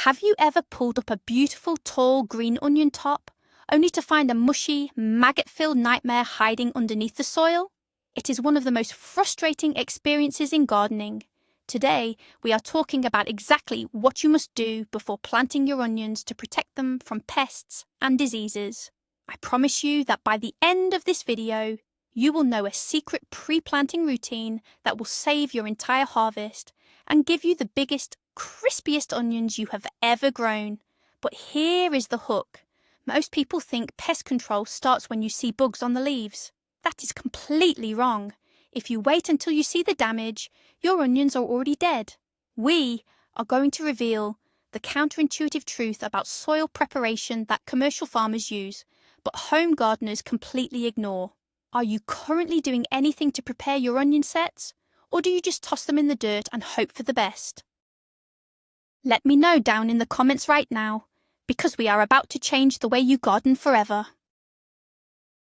Have you ever pulled up a beautiful, tall green onion top, only to find a mushy, maggot-filled nightmare hiding underneath the soil? It is one of the most frustrating experiences in gardening. Today, we are talking about exactly what you must do before planting your onions to protect them from pests and diseases. I promise you that by the end of this video, you will know a secret pre-planting routine that will save your entire harvest and give you the biggest, crispiest onions you have ever grown. But here is the hook. Most people think pest control starts when you see bugs on the leaves. That is completely wrong. If you wait until you see the damage, your onions are already dead. We are going to reveal the counterintuitive truth about soil preparation that commercial farmers use, but home gardeners completely ignore. Are you currently doing anything to prepare your onion sets, or do you just toss them in the dirt and hope for the best? Let me know down in the comments right now, because we are about to change the way you garden forever.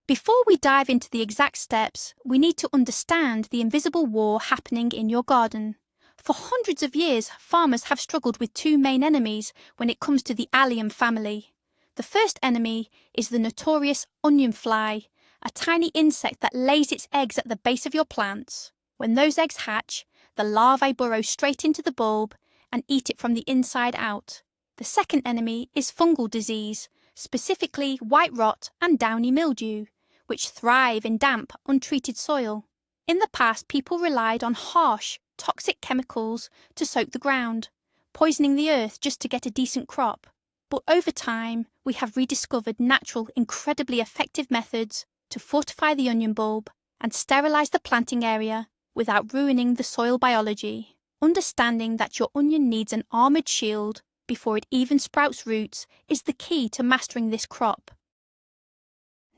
Before we dive into the exact steps, we need to understand the invisible war happening in your garden. For hundreds of years, farmers have struggled with two main enemies when it comes to the allium family. The first enemy is the notorious onion fly, a tiny insect that lays its eggs at the base of your plants. When those eggs hatch, the larvae burrow straight into the bulb and eat it from the inside out. The second enemy is fungal disease, specifically white rot and downy mildew, which thrive in damp, untreated soil. In the past, people relied on harsh, toxic chemicals to soak the ground, poisoning the earth just to get a decent crop. But over time, we have rediscovered natural, incredibly effective methods to fortify the onion bulb and sterilize the planting area without ruining the soil biology. Understanding that your onion needs an armored shield before it even sprouts roots is the key to mastering this crop.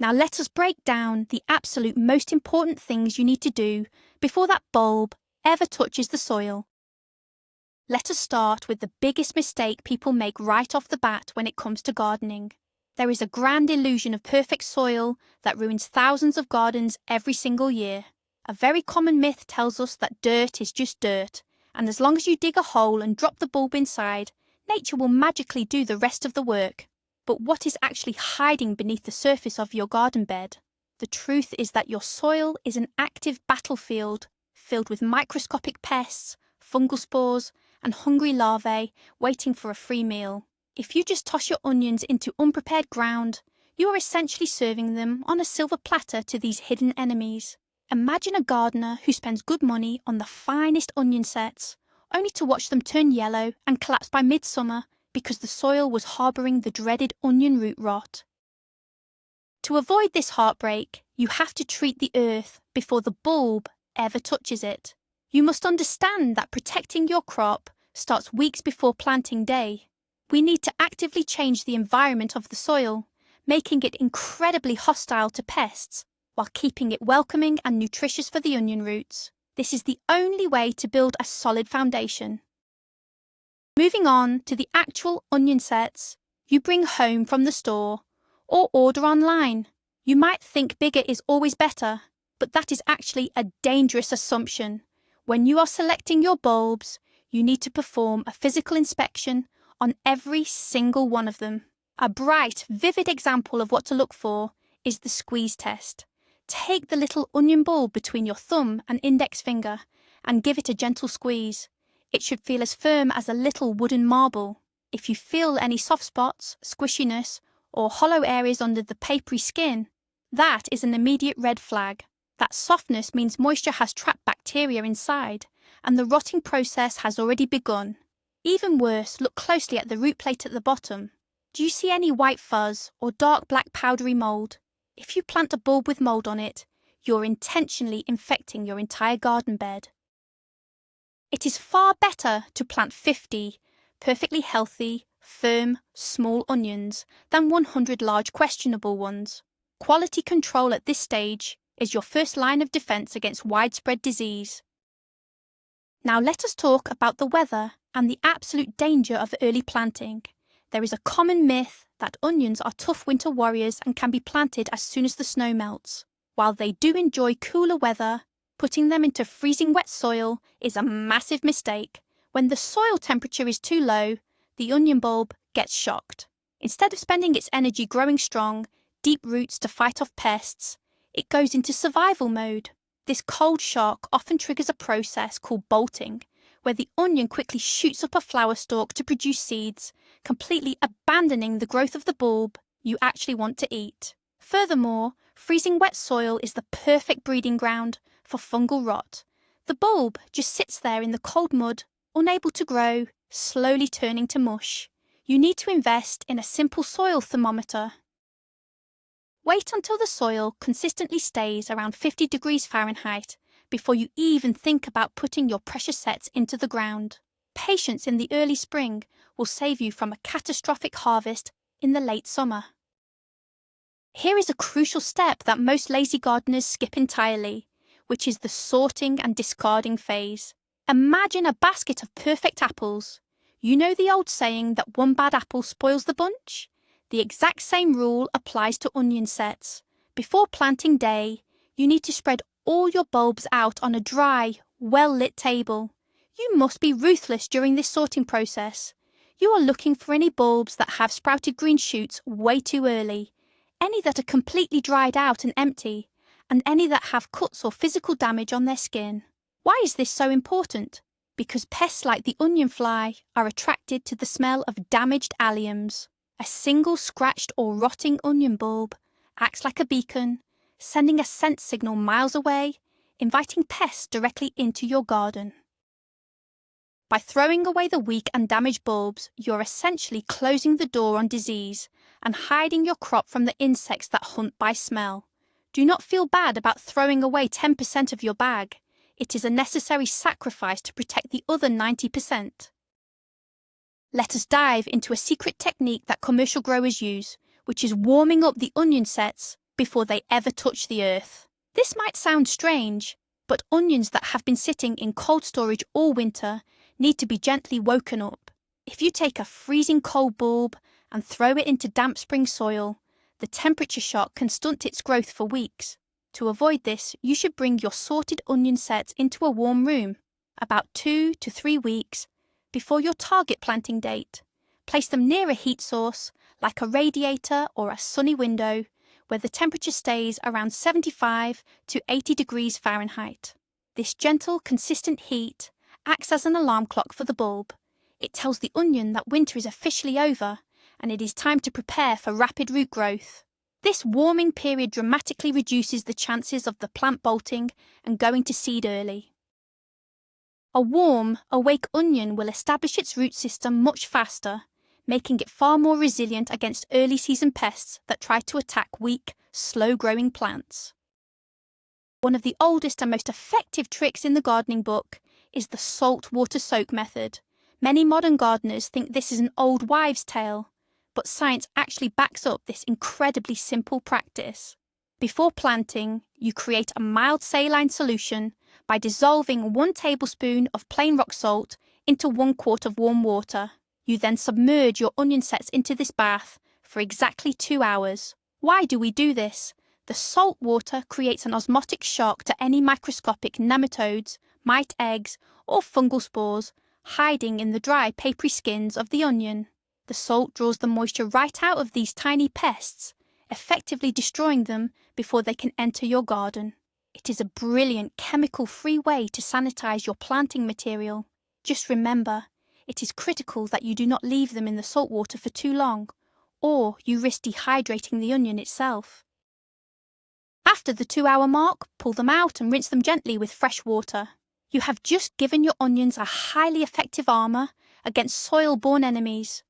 Now let us break down the absolute most important things you need to do before that bulb ever touches the soil. Let us start with the biggest mistake people make right off the bat when it comes to gardening. There is a grand illusion of perfect soil that ruins thousands of gardens every single year. A very common myth tells us that dirt is just dirt, and as long as you dig a hole and drop the bulb inside, nature will magically do the rest of the work. But what is actually hiding beneath the surface of your garden bed? The truth is that your soil is an active battlefield filled with microscopic pests, fungal spores, and hungry larvae waiting for a free meal. If you just toss your onions into unprepared ground, you are essentially serving them on a silver platter to these hidden enemies. Imagine a gardener who spends good money on the finest onion sets, only to watch them turn yellow and collapse by midsummer because the soil was harbouring the dreaded onion root rot. To avoid this heartbreak, you have to treat the earth before the bulb ever touches it. You must understand that protecting your crop starts weeks before planting day. We need to actively change the environment of the soil, making it incredibly hostile to pests, while keeping it welcoming and nutritious for the onion roots. This is the only way to build a solid foundation. Moving on to the actual onion sets you bring home from the store or order online. You might think bigger is always better, but that is actually a dangerous assumption. When you are selecting your bulbs, you need to perform a physical inspection on every single one of them. A bright, vivid example of what to look for is the squeeze test. Take the little onion bulb between your thumb and index finger and give it a gentle squeeze. It should feel as firm as a little wooden marble. If you feel any soft spots, squishiness, or hollow areas under the papery skin, that is an immediate red flag. That softness means moisture has trapped bacteria inside, and the rotting process has already begun. Even worse, look closely at the root plate at the bottom. Do you see any white fuzz or dark black powdery mould? If you plant a bulb with mould on it, you're intentionally infecting your entire garden bed. It is far better to plant 50 perfectly healthy, firm, small onions than 100 large questionable ones. Quality control at this stage is your first line of defense against widespread disease. Now let us talk about the weather and the absolute danger of early planting. There is a common myth that onions are tough winter warriors and can be planted as soon as the snow melts. While they do enjoy cooler weather, putting them into freezing wet soil is a massive mistake. When the soil temperature is too low, the onion bulb gets shocked. Instead of spending its energy growing strong, deep roots to fight off pests, it goes into survival mode. This cold shock often triggers a process called bolting, where the onion quickly shoots up a flower stalk to produce seeds, completely abandoning the growth of the bulb you actually want to eat. Furthermore, freezing wet soil is the perfect breeding ground for fungal rot. The bulb just sits there in the cold mud, unable to grow, slowly turning to mush. You need to invest in a simple soil thermometer. Wait until the soil consistently stays around 50 degrees Fahrenheit before you even think about putting your precious sets into the ground. Patience in the early spring will save you from a catastrophic harvest in the late summer. Here is a crucial step that most lazy gardeners skip entirely, which is the sorting and discarding phase. Imagine a basket of perfect apples. You know the old saying that one bad apple spoils the bunch? The exact same rule applies to onion sets. Before planting day, you need to spread all your bulbs out on a dry, well-lit table. You must be ruthless during this sorting process. You are looking for any bulbs that have sprouted green shoots way too early, any that are completely dried out and empty, and any that have cuts or physical damage on their skin. Why is this so important? Because pests like the onion fly are attracted to the smell of damaged alliums. A single scratched or rotting onion bulb acts like a beacon, sending a scent signal miles away, inviting pests directly into your garden. By throwing away the weak and damaged bulbs, you're essentially closing the door on disease and hiding your crop from the insects that hunt by smell. Do not feel bad about throwing away 10% of your bag. It is a necessary sacrifice to protect the other 90%. Let us dive into a secret technique that commercial growers use, which is warming up the onion sets before they ever touch the earth. This might sound strange, but onions that have been sitting in cold storage all winter need to be gently woken up. If you take a freezing cold bulb and throw it into damp spring soil, the temperature shock can stunt its growth for weeks. To avoid this, you should bring your sorted onion sets into a warm room, about 2 to 3 weeks before your target planting date. Place them near a heat source, like a radiator or a sunny window, where the temperature stays around 75 to 80 degrees Fahrenheit. This gentle, consistent heat acts as an alarm clock for the bulb. It tells the onion that winter is officially over and it is time to prepare for rapid root growth. This warming period dramatically reduces the chances of the plant bolting and going to seed early. A warm, awake onion will establish its root system much faster, making it far more resilient against early season pests that try to attack weak, slow-growing plants. One of the oldest and most effective tricks in the gardening book is the salt water soak method. Many modern gardeners think this is an old wives' tale, but science actually backs up this incredibly simple practice. Before planting, you create a mild saline solution by dissolving 1 tablespoon of plain rock salt into 1 quart of warm water. You then submerge your onion sets into this bath for exactly 2 hours. Why do we do this? The salt water creates an osmotic shock to any microscopic nematodes, mite eggs, or fungal spores hiding in the dry, papery skins of the onion. The salt draws the moisture right out of these tiny pests, effectively destroying them before they can enter your garden. It is a brilliant chemical-free way to sanitize your planting material. Just remember, it is critical that you do not leave them in the salt water for too long, or you risk dehydrating the onion itself. After the 2-hour mark, pull them out and rinse them gently with fresh water. You have just given your onions a highly effective armor against soil-borne enemies.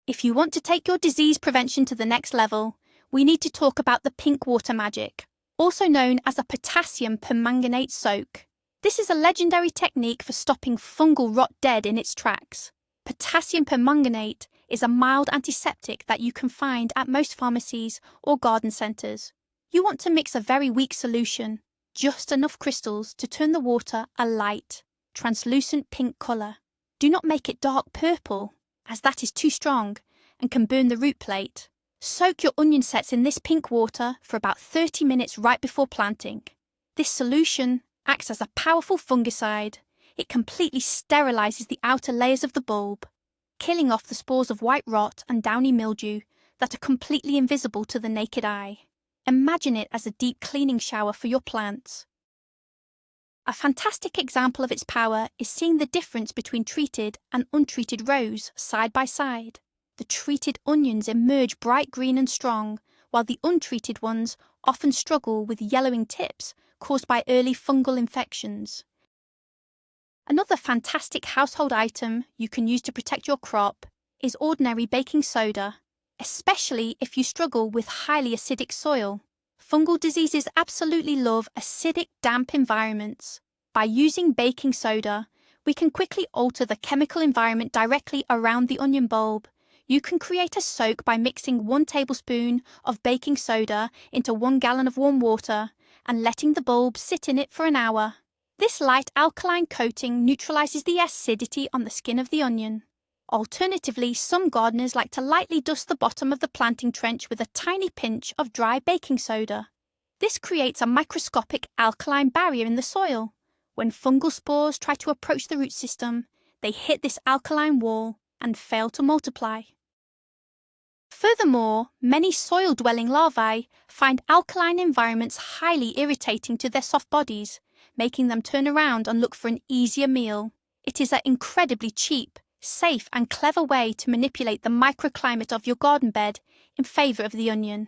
If you want to take your disease prevention to the next level, we need to talk about the pink water magic, also known as a potassium permanganate soak. This is a legendary technique for stopping fungal rot dead in its tracks. Potassium permanganate is a mild antiseptic that you can find at most pharmacies or garden centres. You want to mix a very weak solution, just enough crystals to turn the water a light, translucent pink colour. Do not make it dark purple, as that is too strong and can burn the root plate. Soak your onion sets in this pink water for about 30 minutes right before planting. This solution acts as a powerful fungicide. It completely sterilises the outer layers of the bulb. killing off the spores of white rot and downy mildew that are completely invisible to the naked eye. Imagine it as a deep cleaning shower for your plants. A fantastic example of its power is seeing the difference between treated and untreated rows side by side. The treated onions emerge bright green and strong, while the untreated ones often struggle with yellowing tips caused by early fungal infections. Another fantastic household item you can use to protect your crop is ordinary baking soda, especially if you struggle with highly acidic soil. Fungal diseases absolutely love acidic, damp environments. By using baking soda, we can quickly alter the chemical environment directly around the onion bulb. You can create a soak by mixing 1 tablespoon of baking soda into 1 gallon of warm water and letting the bulb sit in it for an hour. This light alkaline coating neutralizes the acidity on the skin of the onion. Alternatively, some gardeners like to lightly dust the bottom of the planting trench with a tiny pinch of dry baking soda. This creates a microscopic alkaline barrier in the soil. When fungal spores try to approach the root system, they hit this alkaline wall and fail to multiply. Furthermore, many soil-dwelling larvae find alkaline environments highly irritating to their soft bodies, making them turn around and look for an easier meal. It is an incredibly cheap, safe and clever way to manipulate the microclimate of your garden bed in favour of the onion.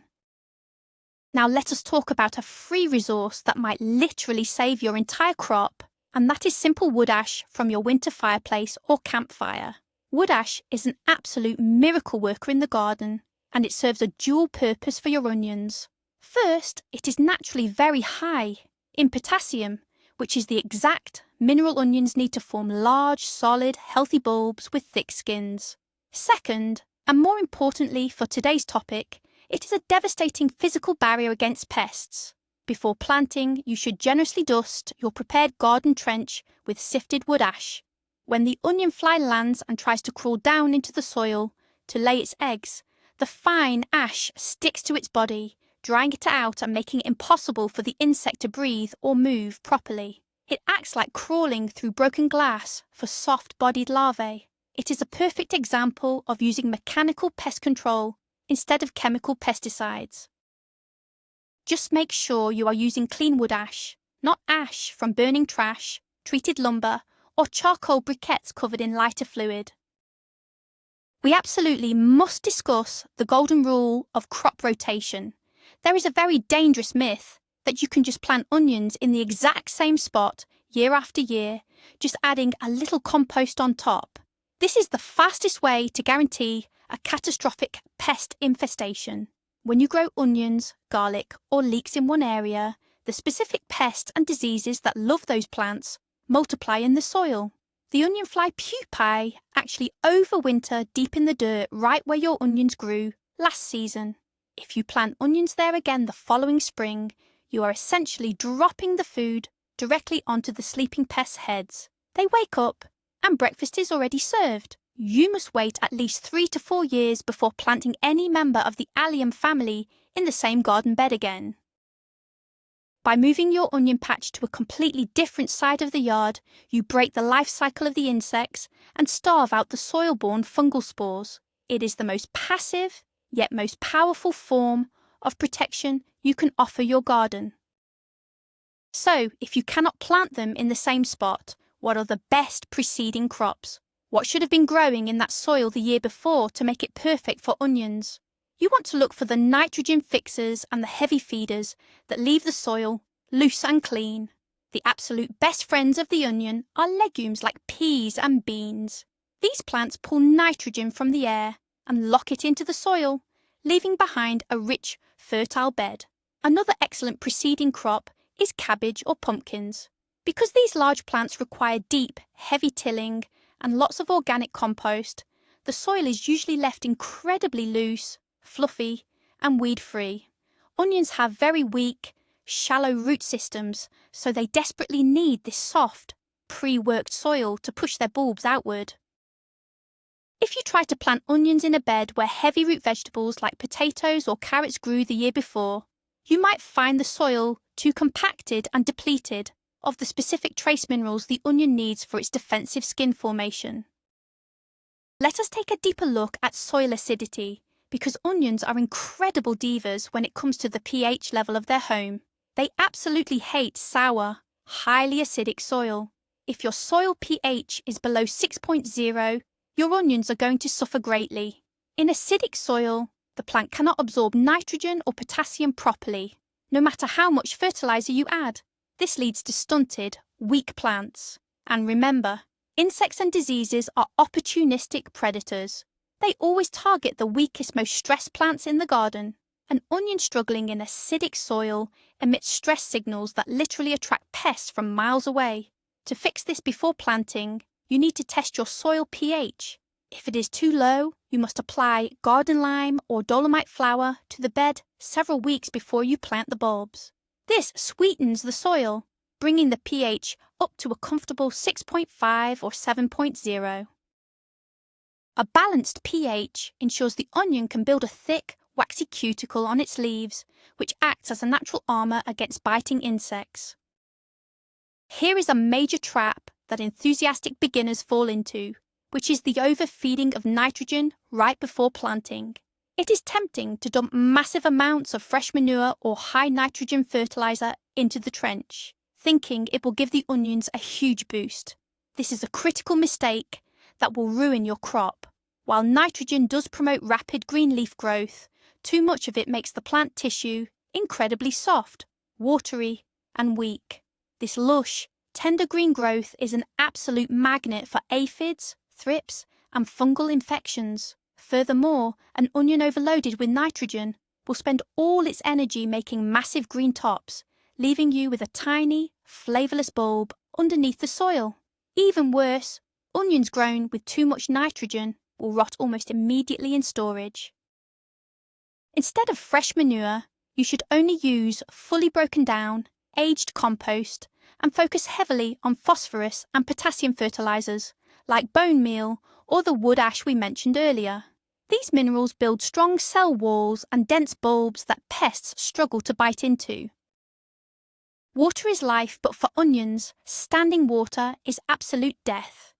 Now let us talk about a free resource that might literally save your entire crop, and that is simple wood ash from your winter fireplace or campfire. Wood ash is an absolute miracle worker in the garden, and it serves a dual purpose for your onions. First, it is naturally very high in potassium, which is the exact mineral onions need to form large, solid, healthy bulbs with thick skins. Second, and more importantly for today's topic, it is a devastating physical barrier against pests. Before planting, you should generously dust your prepared garden trench with sifted wood ash. When the onion fly lands and tries to crawl down into the soil to lay its eggs, the fine ash sticks to its body, drying it out and making it impossible for the insect to breathe or move properly. It acts like crawling through broken glass for soft-bodied larvae. It is a perfect example of using mechanical pest control instead of chemical pesticides. Just make sure you are using clean wood ash, not ash from burning trash, treated lumber, or charcoal briquettes covered in lighter fluid. We absolutely must discuss the golden rule of crop rotation. There is a very dangerous myth that you can just plant onions in the exact same spot year after year, just adding a little compost on top. This is the fastest way to guarantee a catastrophic pest infestation. When you grow onions, garlic, or leeks in one area, the specific pests and diseases that love those plants multiply in the soil. The onion fly pupae actually overwinter deep in the dirt right where your onions grew last season. If you plant onions there again the following spring, you are essentially dropping the food directly onto the sleeping pests' heads. They wake up and breakfast is already served. You must wait at least 3 to 4 years before planting any member of the allium family in the same garden bed again. By moving your onion patch to a completely different side of the yard, you break the life cycle of the insects and starve out the soil-borne fungal spores. It is the most passive, yet most powerful form of protection you can offer your garden. So, if you cannot plant them in the same spot, what are the best preceding crops? What should have been growing in that soil the year before to make it perfect for onions? You want to look for the nitrogen fixers and the heavy feeders that leave the soil loose and clean. The absolute best friends of the onion are legumes like peas and beans. These plants pull nitrogen from the air and lock it into the soil, leaving behind a rich, fertile bed. Another excellent preceding crop is cabbage or pumpkins. Because these large plants require deep, heavy tilling and lots of organic compost, the soil is usually left incredibly loose, fluffy, and weed-free. Onions have very weak, shallow root systems, so they desperately need this soft, pre-worked soil to push their bulbs outward. If you try to plant onions in a bed where heavy root vegetables like potatoes or carrots grew the year before, you might find the soil too compacted and depleted of the specific trace minerals the onion needs for its defensive skin formation. Let us take a deeper look at soil acidity, because onions are incredible divas when it comes to the pH level of their home. They absolutely hate sour, highly acidic soil. If your soil pH is below 6.0, your onions are going to suffer greatly. In acidic soil, the plant cannot absorb nitrogen or potassium properly, no matter how much fertilizer you add. This leads to stunted, weak plants. And remember, insects and diseases are opportunistic predators. They always target the weakest, most stressed plants in the garden. An onion struggling in acidic soil emits stress signals that literally attract pests from miles away. To fix this before planting, you need to test your soil pH. If it is too low, you must apply garden lime or dolomite flour to the bed several weeks before you plant the bulbs. This sweetens the soil, bringing the pH up to a comfortable 6.5 or 7.0. A balanced pH ensures the onion can build a thick, waxy cuticle on its leaves, which acts as a natural armour against biting insects. Here is a major trap that enthusiastic beginners fall into, which is the overfeeding of nitrogen right before planting. It is tempting to dump massive amounts of fresh manure or high nitrogen fertilizer into the trench, thinking it will give the onions a huge boost. This is a critical mistake that will ruin your crop. While nitrogen does promote rapid green leaf growth, too much of it makes the plant tissue incredibly soft, watery, and weak. This lush, tender green growth is an absolute magnet for aphids, thrips, and fungal infections. Furthermore, an onion overloaded with nitrogen will spend all its energy making massive green tops, leaving you with a tiny, flavourless bulb underneath the soil. Even worse, onions grown with too much nitrogen will rot almost immediately in storage. Instead of fresh manure, you should only use fully broken down, aged compost and focus heavily on phosphorus and potassium fertilizers like bone meal or the wood ash we mentioned earlier. These minerals build strong cell walls and dense bulbs that pests struggle to bite into. Water is life, but for onions, standing water is absolute death.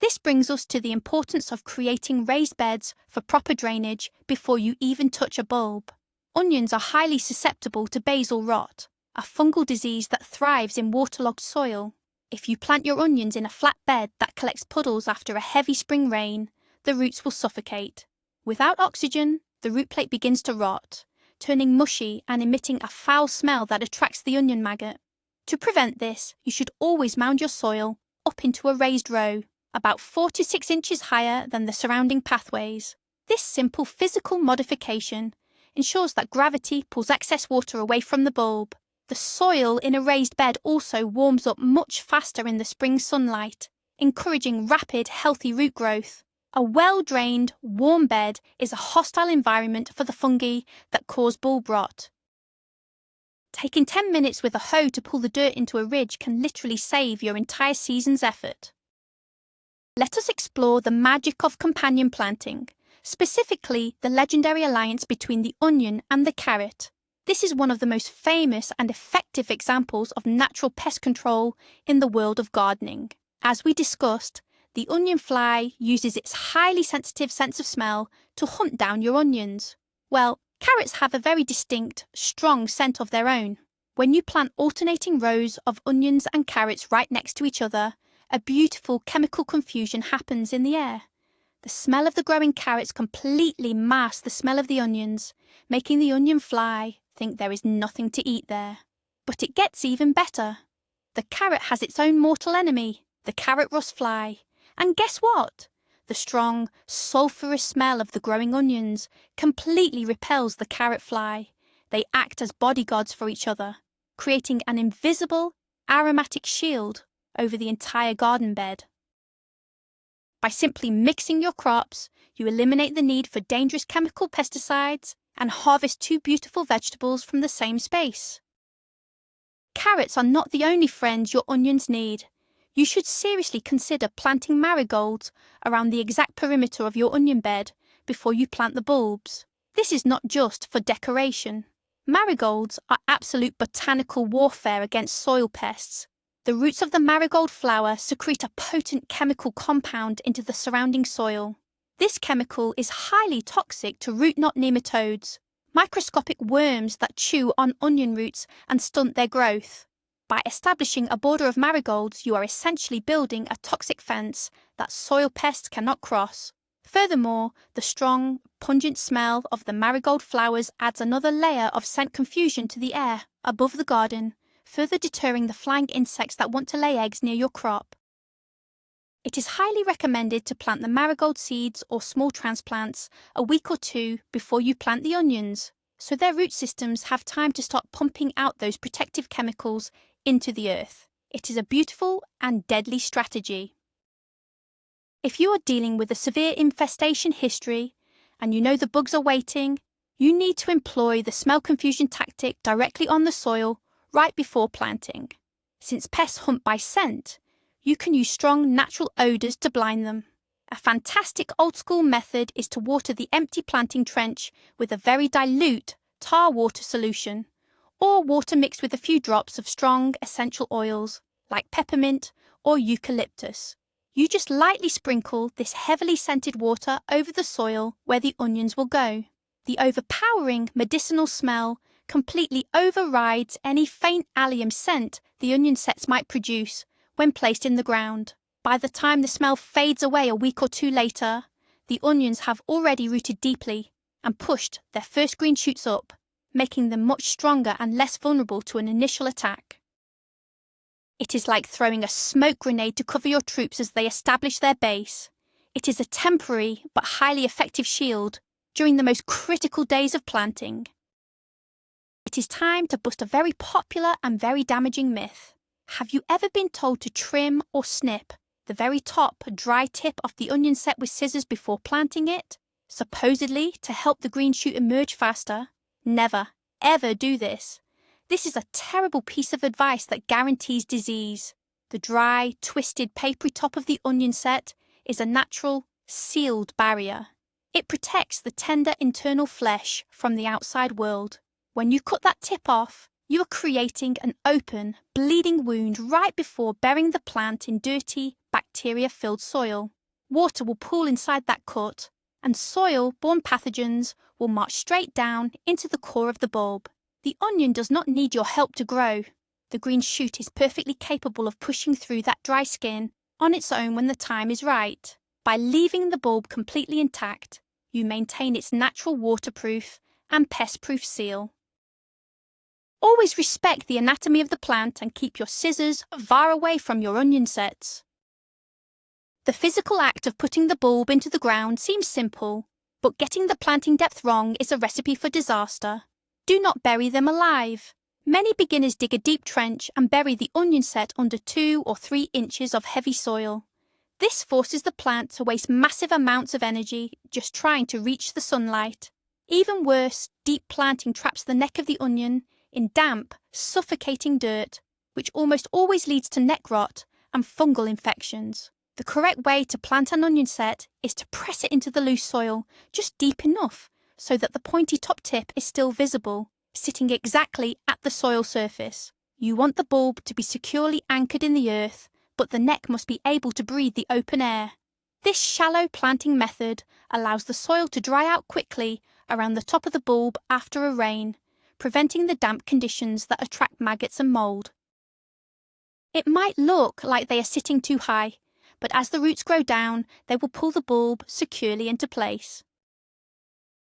This brings us to the importance of creating raised beds for proper drainage before you even touch a bulb. Onions are highly susceptible to basal rot, a fungal disease that thrives in waterlogged soil. If you plant your onions in a flat bed that collects puddles after a heavy spring rain, the roots will suffocate. Without oxygen, the root plate begins to rot, turning mushy and emitting a foul smell that attracts the onion maggot. To prevent this, you should always mound your soil up into a raised row, about 4 to 6 inches higher than the surrounding pathways. This simple physical modification ensures that gravity pulls excess water away from the bulb. The soil in a raised bed also warms up much faster in the spring sunlight, encouraging rapid, healthy root growth. A well-drained, warm bed is a hostile environment for the fungi that cause bulb rot. Taking 10 minutes with a hoe to pull the dirt into a ridge can literally save your entire season's effort. Let us explore the magic of companion planting, specifically the legendary alliance between the onion and the carrot. This is one of the most famous and effective examples of natural pest control in the world of gardening. As we discussed, the onion fly uses its highly sensitive sense of smell to hunt down your onions. Well, carrots have a very distinct, strong scent of their own. When you plant alternating rows of onions and carrots right next to each other, a beautiful chemical confusion happens in the air. The smell of the growing carrots completely masks the smell of the onions, making the onion fly think there is nothing to eat there. But it gets even better. The carrot has its own mortal enemy, the carrot rust fly. And guess what? The strong, sulphurous smell of the growing onions completely repels the carrot fly. They act as bodyguards for each other, creating an invisible, aromatic shield over the entire garden bed. By simply mixing your crops, you eliminate the need for dangerous chemical pesticides and harvest 2 beautiful vegetables from the same space. Carrots are not the only friends your onions need. You should seriously consider planting marigolds around the exact perimeter of your onion bed before you plant the bulbs. This is not just for decoration. Marigolds are absolute botanical warfare against soil pests. The roots of the marigold flower secrete a potent chemical compound into the surrounding soil. This chemical is highly toxic to root knot nematodes, microscopic worms that chew on onion roots and stunt their growth. By establishing a border of marigolds, you are essentially building a toxic fence that soil pests cannot cross. Furthermore, the strong, pungent smell of the marigold flowers adds another layer of scent confusion to the air above the garden, further deterring the flying insects that want to lay eggs near your crop. It is highly recommended to plant the marigold seeds or small transplants a week or two before you plant the onions, so their root systems have time to start pumping out those protective chemicals into the earth. It is a beautiful and deadly strategy. If you are dealing with a severe infestation history and you know the bugs are waiting, you need to employ the smell confusion tactic directly on the soil right before planting. Since pests hunt by scent, you can use strong natural odours to blind them. A fantastic old-school method is to water the empty planting trench with a very dilute tar water solution, or water mixed with a few drops of strong essential oils like peppermint or eucalyptus. You just lightly sprinkle this heavily scented water over the soil where the onions will go. The overpowering medicinal smell completely overrides any faint allium scent the onion sets might produce when placed in the ground. By the time the smell fades away a week or two later, the onions have already rooted deeply and pushed their first green shoots up, making them much stronger and less vulnerable to an initial attack. It is like throwing a smoke grenade to cover your troops as they establish their base. It is a temporary but highly effective shield during the most critical days of planting. It is time to bust a very popular and very damaging myth. Have you ever been told to trim or snip the very top dry tip of the onion set with scissors before planting it, supposedly to help the green shoot emerge faster? Never, ever do this. This is a terrible piece of advice that guarantees disease. The dry, twisted, papery top of the onion set is a natural, sealed barrier. It protects the tender internal flesh from the outside world. When you cut that tip off, you are creating an open, bleeding wound right before burying the plant in dirty, bacteria-filled soil. Water will pool inside that cut, and soil-borne pathogens will march straight down into the core of the bulb. The onion does not need your help to grow. The green shoot is perfectly capable of pushing through that dry skin on its own when the time is right. By leaving the bulb completely intact, you maintain its natural waterproof and pest-proof seal. Always respect the anatomy of the plant and keep your scissors far away from your onion sets. The physical act of putting the bulb into the ground seems simple, but getting the planting depth wrong is a recipe for disaster. Do not bury them alive. Many beginners dig a deep trench and bury the onion set under 2 or 3 inches of heavy soil. This forces the plant to waste massive amounts of energy just trying to reach the sunlight. Even worse, deep planting traps the neck of the onion in damp, suffocating dirt, which almost always leads to neck rot and fungal infections. The correct way to plant an onion set is to press it into the loose soil, just deep enough so that the pointy top tip is still visible, sitting exactly at the soil surface. You want the bulb to be securely anchored in the earth, but the neck must be able to breathe the open air. This shallow planting method allows the soil to dry out quickly around the top of the bulb after a rain, preventing the damp conditions that attract maggots and mould. It might look like they are sitting too high, but as the roots grow down, they will pull the bulb securely into place.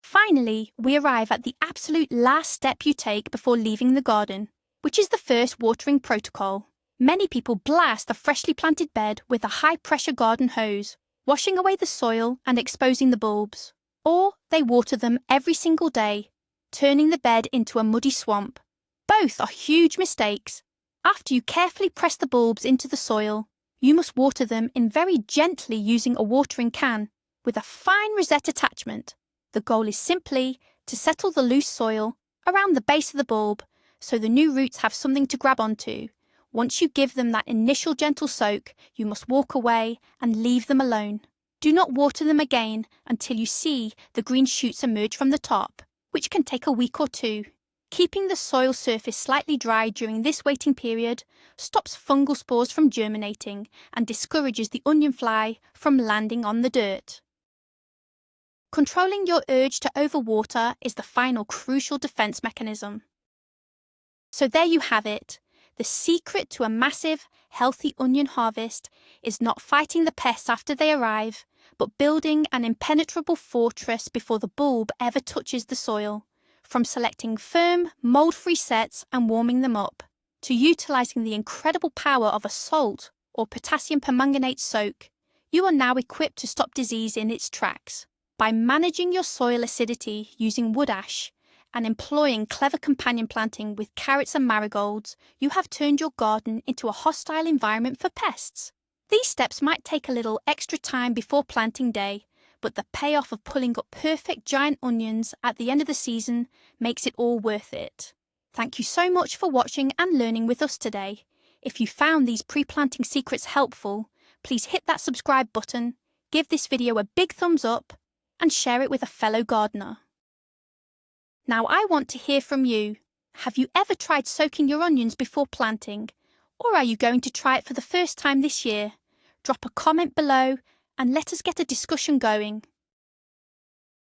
Finally, we arrive at the absolute last step you take before leaving the garden, which is the first watering protocol. Many people blast the freshly planted bed with a high-pressure garden hose, washing away the soil and exposing the bulbs. Or they water them every single day, turning the bed into a muddy swamp. Both are huge mistakes. After you carefully press the bulbs into the soil, you must water them in very gently using a watering can with a fine rosette attachment. The goal is simply to settle the loose soil around the base of the bulb so the new roots have something to grab onto. Once you give them that initial gentle soak, you must walk away and leave them alone. Do not water them again until you see the green shoots emerge from the top, which can take a week or two. Keeping the soil surface slightly dry during this waiting period stops fungal spores from germinating and discourages the onion fly from landing on the dirt. Controlling your urge to overwater is the final crucial defense mechanism. So there you have it. The secret to a massive, healthy onion harvest is not fighting the pests after they arrive, but building an impenetrable fortress before the bulb ever touches the soil. From selecting firm, mold-free sets and warming them up, to utilizing the incredible power of a salt or potassium permanganate soak, you are now equipped to stop disease in its tracks. By managing your soil acidity using wood ash and employing clever companion planting with carrots and marigolds, you have turned your garden into a hostile environment for pests. These steps might take a little extra time before planting day, but the payoff of pulling up perfect giant onions at the end of the season makes it all worth it. Thank you so much for watching and learning with us today. If you found these pre-planting secrets helpful, please hit that subscribe button, give this video a big thumbs up, and share it with a fellow gardener. Now I want to hear from you. Have you ever tried soaking your onions before planting? Or are you going to try it for the first time this year? Drop a comment below and let us get a discussion going.